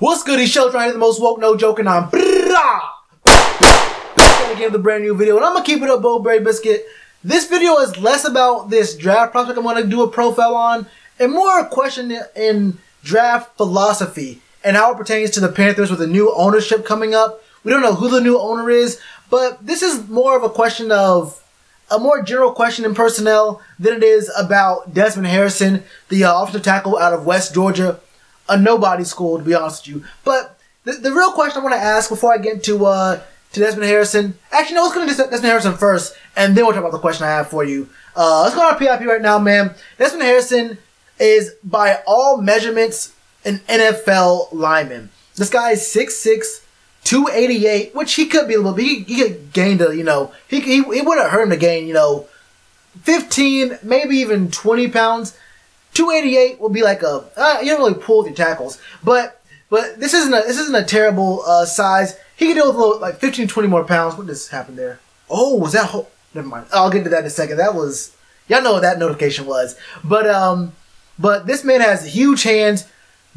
What's good? These shows right here, the most woke, no joke, and I'm back again with a brand new video, and I'm gonna keep it up, Bowberry Biscuit. This video is less about this draft prospect I'm gonna do a profile on, and more a question in draft philosophy and how it pertains to the Panthers with the new ownership coming up. We don't know who the new owner is, but this is more of a question of a more general question in personnel than it is about Desmond Harrison, the offensive tackle out of West Georgia. A nobody school, to be honest with you. But the real question I want to ask before I get to Desmond Harrison. Actually, no, let's go to Desmond Harrison first, and then we'll talk about the question I have for you. Let's go on PIP right now, man. Desmond Harrison is, by all measurements, an NFL lineman. This guy is 6'6", 288, which he could be a little bit. He could gain to, it wouldn't hurt him to gain, 15, maybe even 20 pounds. 288 will be like you don't really pull with your tackles, but this isn't a terrible size. He can deal with a little, like 15, 20 more pounds. What just happened there? Oh, was that? Never mind. I'll get to that in a second. That was, y'all know what that notification was. But this man has huge hands,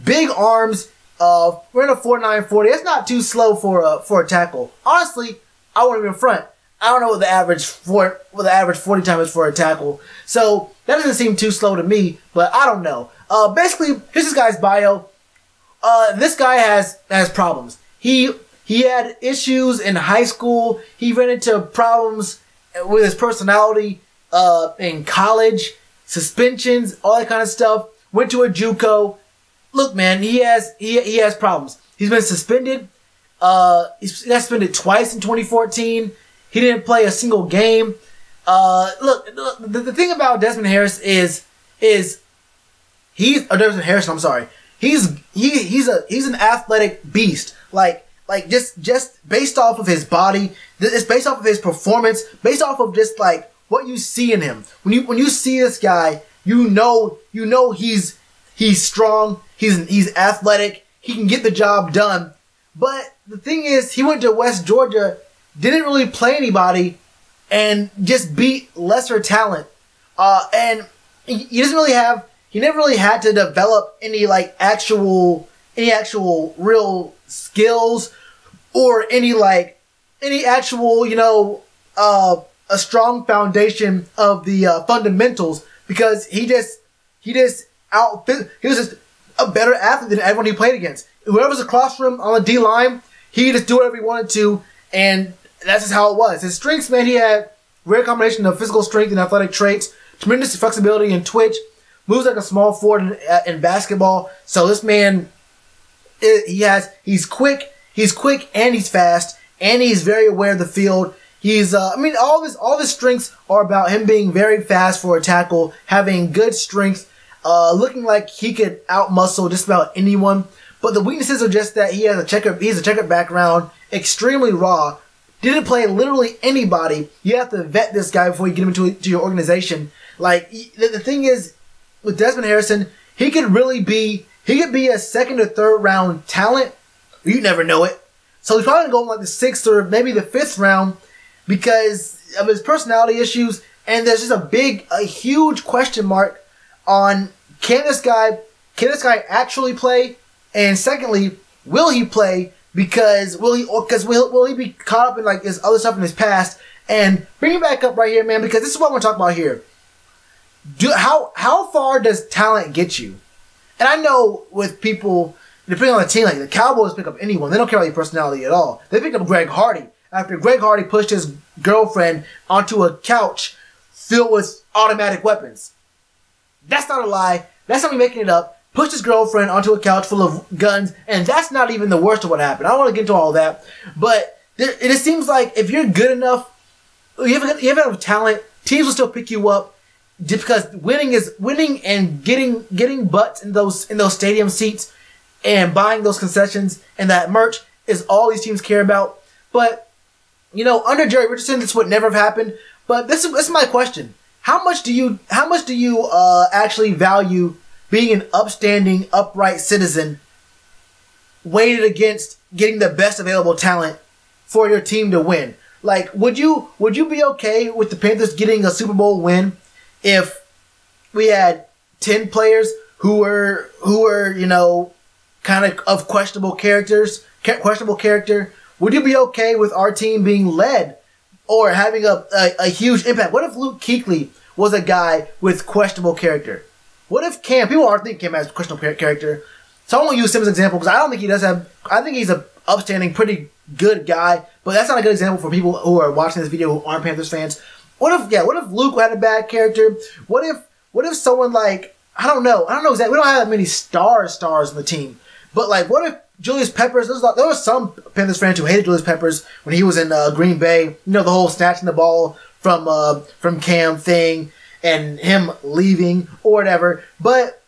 big arms. We're in a 4.9 40. That's not too slow for a tackle. Honestly, I won't even front. I don't know what the average 40 time is for a tackle. So that doesn't seem too slow to me, but I don't know. Basically, here's this guy's bio. This guy has problems. He had issues in high school. He ran into problems with his personality in college, suspensions, all that kind of stuff. Went to a JUCO. Look, man, he has problems. He's been suspended. He got suspended twice in 2014. He didn't play a single game. Look, the thing about Desmond Harris is Desmond Harrison. I'm sorry. He's an athletic beast. Like just based off of his body, it's based off of his performance, based off of just like what you see in him. When you see this guy, you know he's strong. He's athletic. He can get the job done. But the thing is, he went to West Georgia. Didn't really play anybody, and just beat lesser talent. And he doesn't really have. He never really had to develop any actual real skills, or any actual a strong foundation of the fundamentals, because he was just a better athlete than everyone he played against. Whoever's across from him on the D line, he could just do whatever he wanted to, and that's just how it was. His strengths, man, he had rare combination of physical strength and athletic traits, tremendous flexibility and twitch, moves like a small forward in basketball. So this man, he's quick, and he's fast, and he's very aware of the field. He's, all of his strengths are about him being very fast for a tackle, having good strength, looking like he could outmuscle just about anyone. But the weaknesses are just that he's a checker background, extremely raw. Didn't play literally anybody. You have to vet this guy before you get him into your organization. The thing is, with Desmond Harrison, he could be a second or third round talent. You never know it. So he's probably going to go in the 6th or maybe the 5th round because of his personality issues. And there's just a huge question mark on can this guy actually play? And secondly, will he play? Because will he be caught up in his other stuff in his past? And bring it back up right here, man, because this is what I want to talk about here. How far does talent get you? And I know with people, depending on the team, the Cowboys pick up anyone. They don't care about your personality at all. They picked up Greg Hardy after Greg Hardy pushed his girlfriend onto a couch filled with automatic weapons. That's not a lie. That's not me making it up. Pushed his girlfriend onto a couch full of guns, and that's not even the worst of what happened. I don't want to get into all that, but it just seems like if you're good enough, you have enough talent, teams will still pick you up, just because winning and getting butts in those stadium seats and buying those concessions and that merch is all these teams care about. But under Jerry Richardson, this would never have happened. But this is my question: How much do you actually value being an upstanding, upright citizen weighted against getting the best available talent for your team to win? Would you be okay with the Panthers getting a Super Bowl win if we had 10 players who were kind of questionable character, would you be okay with our team being led or having a huge impact? What if Luke Kuechly was a guy with questionable character? What if Cam? People aren't thinking Cam has questionable character, so I won't use him as an example because I don't think he does have. I think he's a upstanding, pretty good guy, but that's not a good example for people who are watching this video who aren't Panthers fans. What if Luke had a bad character? What if someone like I don't know exactly. We don't have that many stars in the team, but like what if Julius Peppers? There was some Panthers fans who hated Julius Peppers when he was in Green Bay. You know, the whole snatching the ball from Cam thing and him leaving or whatever. But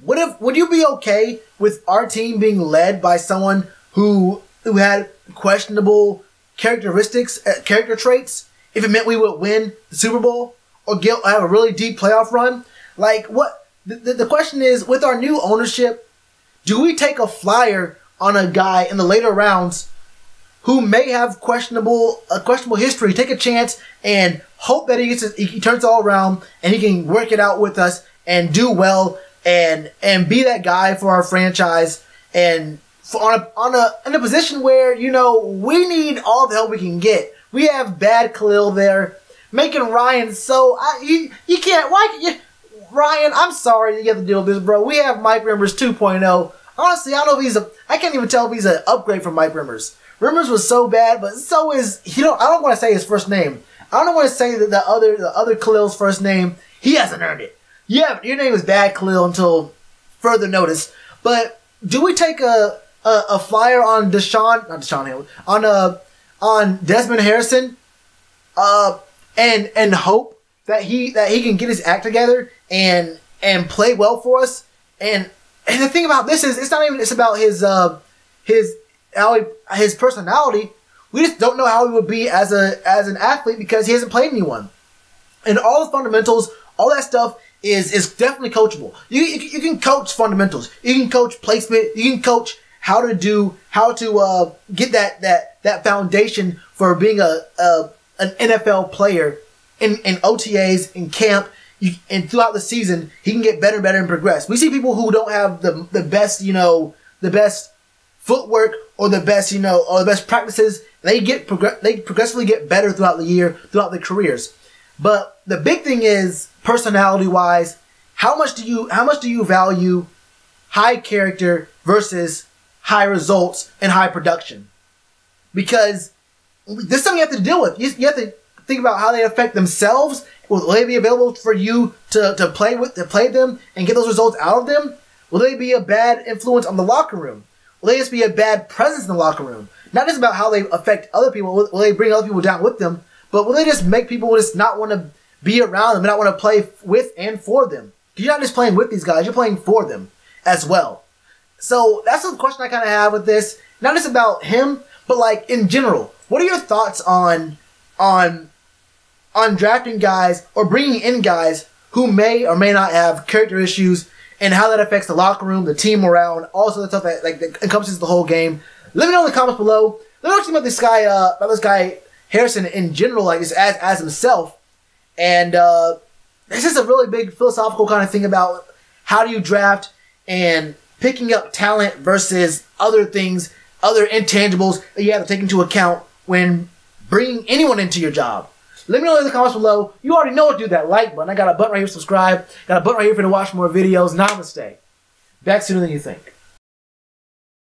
would you be okay with our team being led by someone who had questionable characteristics, character traits, if it meant we would win the Super Bowl or have a really deep playoff run? Like, what the question is, with our new ownership, do we take a flyer on a guy in the later rounds who may have questionable history, take a chance and hope that he turns it all around and he can work it out with us and do well and be that guy for our franchise and in a position where, you know, we need all the help we can get. We have bad Khalil there, making Ryan so you can't. Ryan, I'm sorry you have to deal with this, bro. We have Mike Rimmers 2.0. Honestly, I don't know if I can't even tell if he's an upgrade from Mike Rimmers. Rimmers was so bad, but so is I don't want to say his first name. I don't want to say that the other Khalil's first name. He hasn't earned it. Yeah, your name is Bad Khalil until further notice. But do we take a flyer on on Desmond Harrison, and hope that he can get his act together and play well for us? And the thing about this is, it's not even about his personality. We just don't know how he would be as an athlete because he hasn't played anyone. And all the fundamentals, all that stuff is definitely coachable. You can coach fundamentals. You can coach placement. You can coach how to get that foundation for being an NFL player in OTAs, in camp, and throughout the season. He can get better and better and progress. We see people who don't have the best footwork or the best practices. They progressively get better throughout the year, throughout their careers. But the big thing is, personality-wise, how much do you value high character versus high results and high production? Because this is something you have to deal with. You have to think about how they affect themselves. Will they be available for you to play them and get those results out of them? Will they be a bad influence on the locker room? Will they just be a bad presence in the locker room? Not just about how they affect other people. Will they bring other people down with them? But will they just make people just not want to be around them and not want to play with and for them? Because you're not just playing with these guys, you're playing for them as well. So that's the question I kind of have with this. Not just about him, but like in general. What are your thoughts on drafting guys or bringing in guys who may or may not have character issues, and how that affects the locker room, the team morale, and all sorts of stuff that encompasses the whole game? Let me know in the comments below. Let me know what you think about this guy Harrison in general, like as himself. And this is a really big philosophical kind of thing about how do you draft and picking up talent versus other things, other intangibles that you have to take into account when bringing anyone into your job. Let me know in the comments below. You already know what to do, that like button. I got a button right here, subscribe. Got a button right here for you to watch more videos. Namaste. Back sooner than you think.